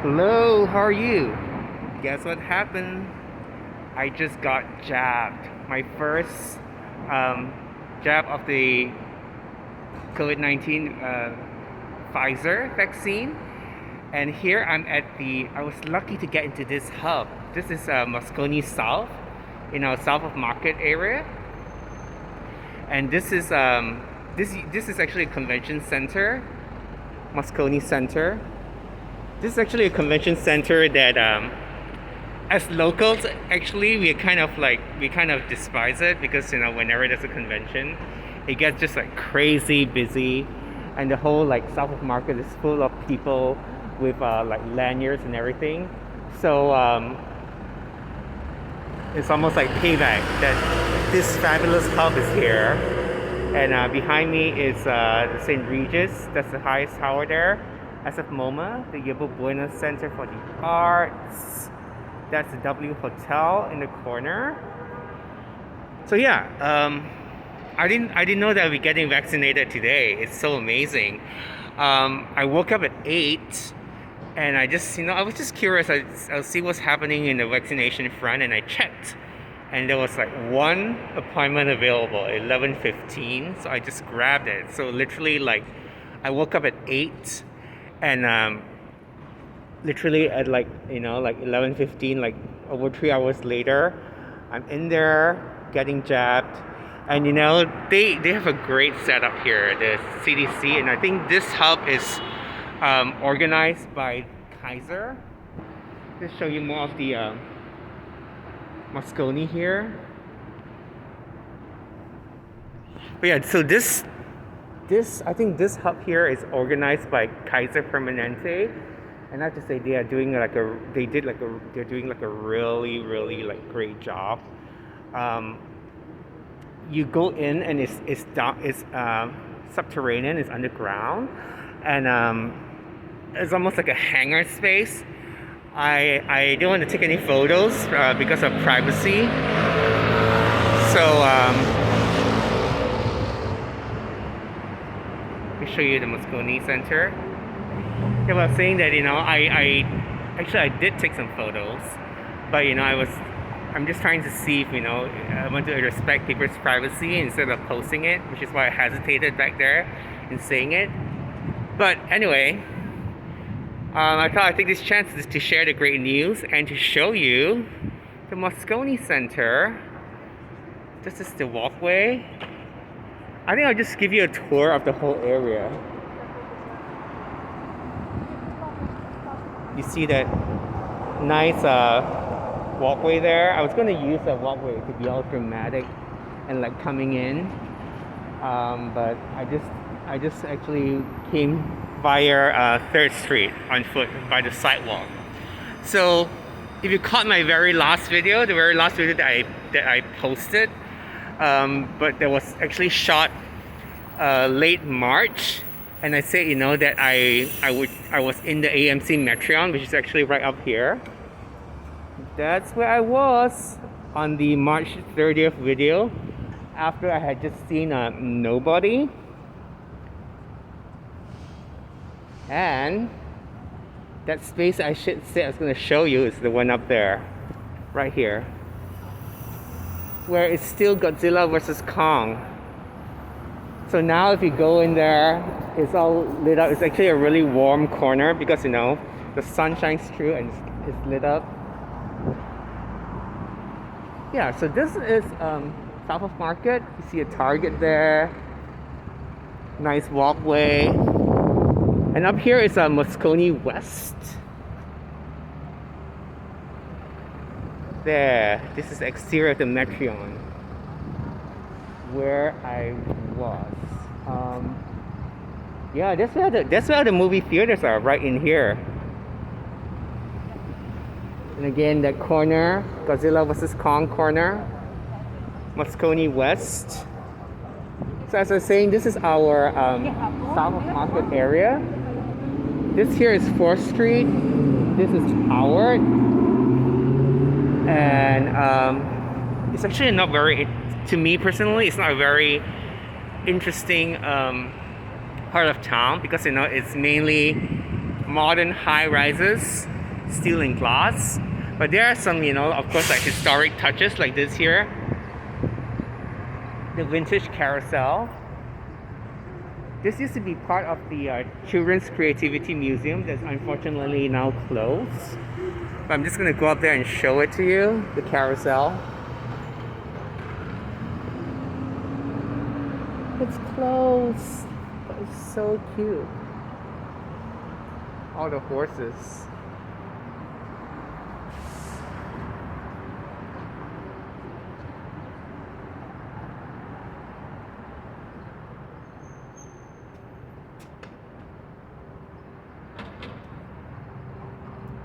Hello, how are you? Guess what happened? I just got jabbed. My first um, jab of the COVID-19 Pfizer vaccine. And here I was lucky to get into this hub. This is Moscone South, south of Market area. And this is actually a convention center, Moscone Center. This is actually a convention center that as locals actually we kind of despise it because whenever there's a convention it gets just like crazy busy, and the whole like south of Market is full of people with like lanyards and everything. So it's almost like payback that this fabulous hub is here. And behind me is the St. Regis. That's the highest tower there. SF MoMA, the Yerba Buena Center for the Arts. That's the W Hotel in the corner. So yeah, I didn't know that we're getting vaccinated today. It's so amazing. I woke up at 8, and I was just curious. I'll see what's happening in the vaccination front, and I checked, and there was like one appointment available at 11:15. So I just grabbed it. So literally, like, I woke up at 8, and literally at like 11:15, like over 3 hours later, I'm in there getting jabbed. And they have a great setup here, the CDC, and I think this hub is organized by Kaiser. Let's show you more of the Moscone here. But yeah, so this I think this hub here is organized by Kaiser Permanente, and I have to say they're doing like a really like great job. You go in and it's down, it's subterranean, it's underground, and it's almost like a hangar space. I don't want to take any photos because of privacy. So let me show you the Moscone Center. Yeah, I was saying that I actually I did take some photos, but I'm just trying to see if I want to respect people's privacy instead of posting it, which is why I hesitated back there in saying it. But anyway, I thought I'd take this chance to share the great news and to show you the Moscone Center. This is the walkway. I think I'll just give you a tour of the whole area. You see that nice walkway there. I was going to use that walkway to be all dramatic and like coming in, but I just actually came via 3rd Street on foot by the sidewalk. So if you caught my very last video, the very last video that I posted, but that was actually shot late March, and I said that I was in the AMC Metreon, which is actually right up here. That's where I was on the March 30th video, after I had just seen nobody. And that space I should say I was going to show you is the one up there, right here, where it's still Godzilla versus Kong. So now if you go in there, it's all lit up. It's actually a really warm corner because the sun shines through and it's lit up. Yeah, so this is south of Market. You see a Target there. Nice walkway. And up here is Moscone West. There. This is the exterior of the Metreon, where I was. Yeah, that's where the movie theaters are, right in here. And again, that corner, Godzilla vs. Kong corner, Moscone West. So as I was saying, this is our south of Market area. This here is 4th Street. This is Howard. And it's actually not very, to me personally, it's not a very interesting part of town because it's mainly modern high rises, steel and glass. But there are some, of course, like historic touches like this here. The vintage carousel. This used to be part of the Children's Creativity Museum that's unfortunately now closed. But I'm just gonna go up there and show it to you, the carousel. It's closed, but it's so cute. All the horses.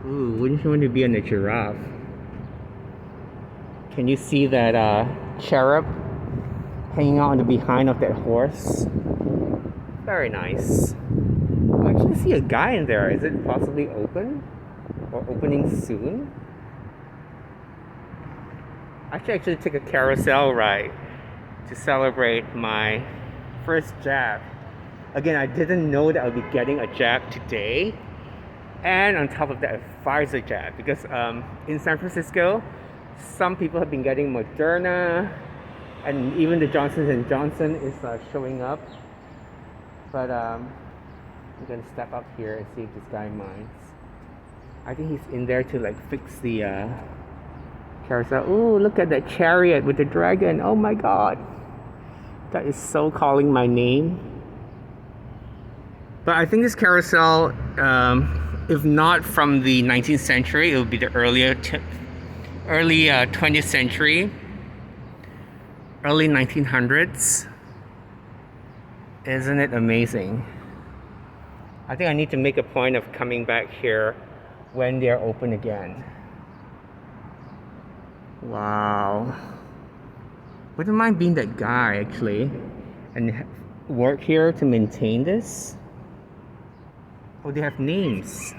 Ooh, wouldn't you want to be on a giraffe? Can you see that cherub hanging out on the behind of that horse? Very nice. I actually see a guy in there. Is it possibly open? Or opening soon? I should actually take a carousel ride to celebrate my first jab. Again, I didn't know that I would be getting a jab today. And on top of that, a Pfizer jab, because in San Francisco, some people have been getting Moderna, and even the Johnson & Johnson is showing up. But I'm gonna step up here and see if this guy minds. I think he's in there to like fix the carousel. Ooh, look at that chariot with the dragon. Oh my god, that is so calling my name. But I think this carousel, if not from the 19th century, it would be the early 20th century, early 1900s. Isn't it amazing? I think I need to make a point of coming back here when they're open again. Wow. Wouldn't mind being that guy actually and work here to maintain this. Oh, they have names.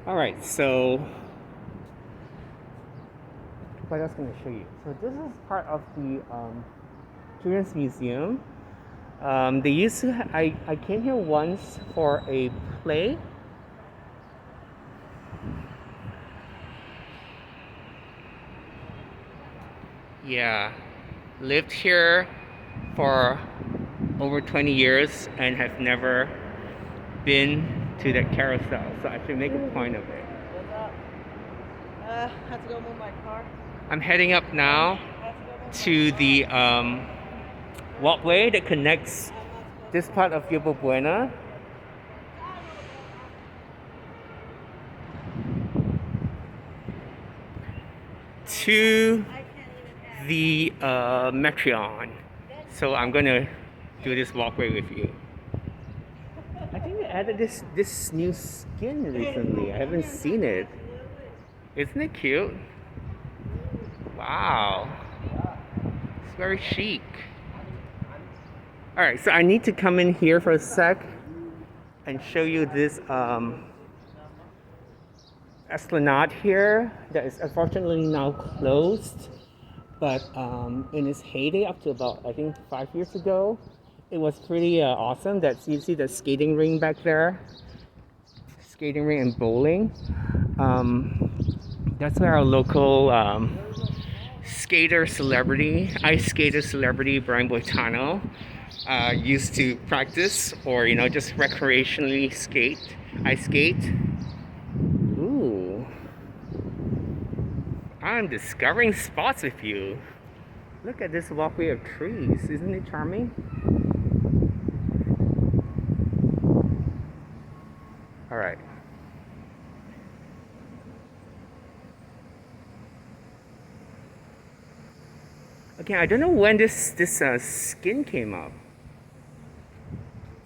Alright, so what else can I show you? So this is part of the Children's Museum. They used to I came here once for a play. Yeah, lived here for over 20 years and have never been to that carousel, so I should make a point of it. What's up? Have to go move my car. I'm heading up now to the walkway that connects this part of Yerba Buena to the Metreon. So I'm gonna do this walkway with you. I think they added this new skin recently. I haven't seen it. Isn't it cute? Wow. It's very chic. Alright, so I need to come in here for a sec and show you this Esplanade here that is unfortunately now closed. But in its heyday, up to about I think 5 years ago, it was pretty awesome. That you see the skating ring back there, skating ring and bowling. That's where our local ice skater celebrity Brian Boitano used to practice, or just recreationally ice skate. Ooh. I'm discovering spots with you. Look at this walkway of trees. Isn't it charming? Alright. Okay, I don't know when this skin came up.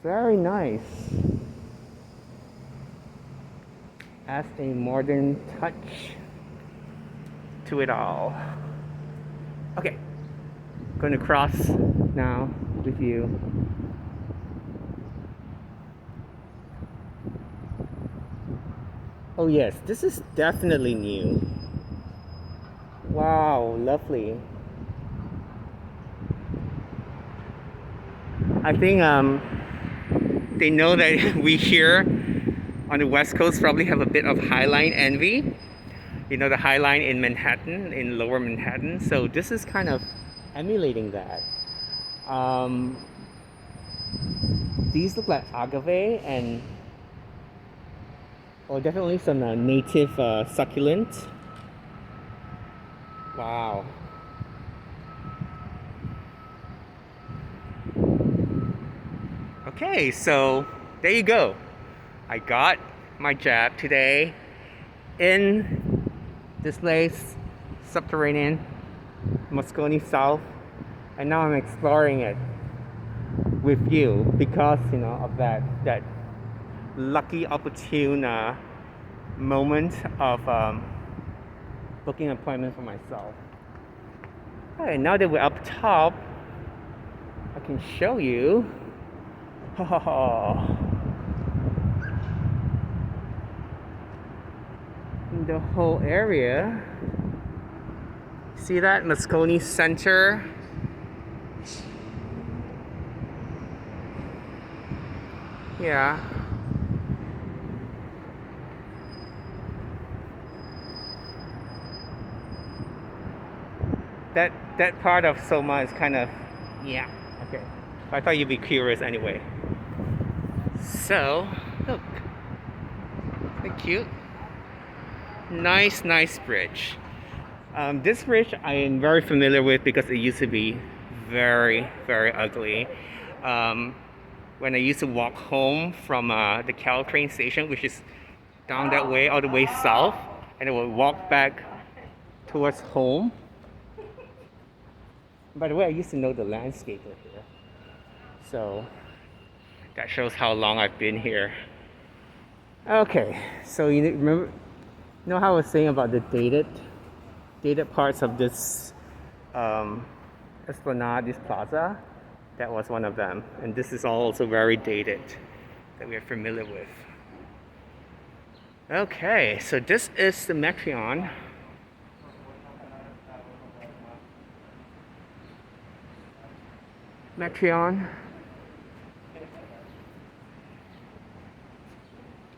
Very nice. Adds a modern touch to it all. Okay, going to cross now with you. Oh yes, this is definitely new. Wow, lovely. I think they know that we here on the West Coast probably have a bit of Highline envy. You know, the Highline in Manhattan, in Lower Manhattan. So this is kind of emulating that. These look like agave and definitely some native succulent. Wow. Okay, so there you go. I got my jab today in this place, subterranean Moscone South, and now I'm exploring it with you because of that lucky opportune moment of booking an appointment for myself. Okay, now that we're up top, I can show you the whole area. See that? Moscone Center. Yeah. That part of Soma is kind of, yeah. Okay. I thought you'd be curious anyway. So, look. Isn't it cute? Nice bridge. This bridge I am very familiar with because it used to be very ugly. When I used to walk home from the Caltrain station, which is down that way, all the way south, and I would walk back towards home. By the way, I used to know the landscaper here, so that shows how long I've been here. Okay, so you know how I was saying about the dated parts of this Esplanade, this plaza? That was one of them, and this is also very dated that we are familiar with. Okay, so this is the Metreon.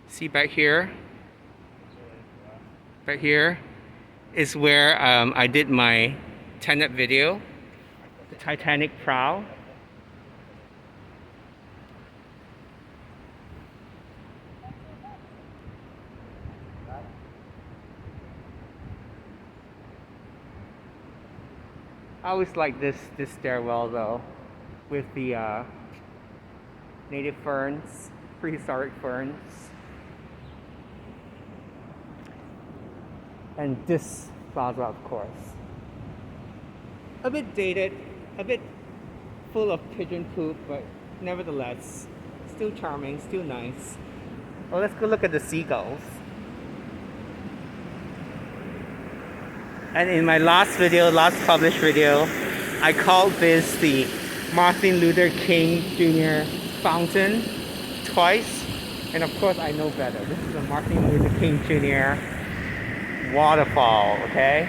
See back here? Back here is where I did my Tenet video, the Titanic prow. I always like this stairwell though, with the native ferns, prehistoric ferns. And this plaza, of course. A bit dated, a bit full of pigeon poop, but nevertheless, still charming, still nice. Well, let's go look at the seagulls. And in my last published video, I called this the Martin Luther King Jr. fountain twice. And of course, I know better. This is a Martin Luther King Jr. waterfall, okay?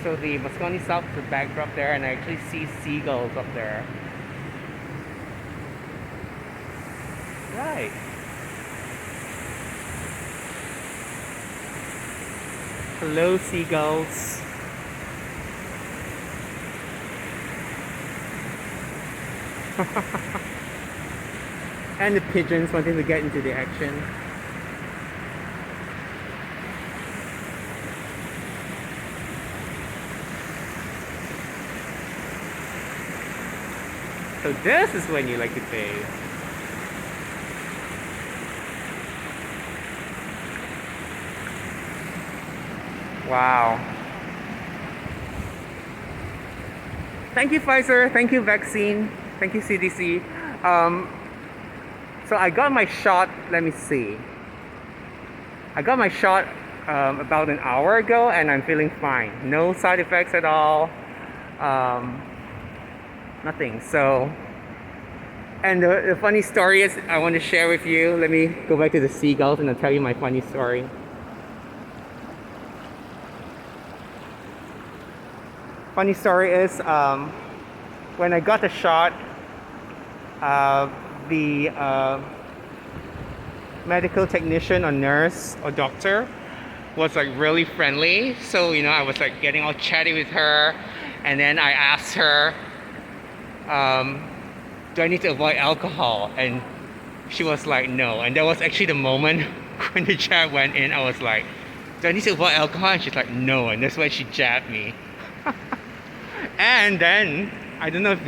So the Moscone South is the backdrop there, and I actually see seagulls up there. Right. Hello, seagulls. And the pigeons wanting to get into the action. So this is when you like to bathe. Wow. Thank you, Pfizer. Thank you, vaccine. Thank you, CDC. So I got my shot, let me see. I got my shot about an hour ago and I'm feeling fine. No side effects at all. Nothing. So, and the funny story is I want to share with you. Let me go back to the seagulls and I'll tell you my funny story. funny story is when I got the shot, the medical technician or nurse or doctor was like really friendly. So I was like getting all chatty with her, and then I asked her, do I need to avoid alcohol? And she was like, no. And that was actually the moment when the jab went in. I was like, do I need to avoid alcohol? And she's like, no. And that's when she jabbed me. And then I don't know if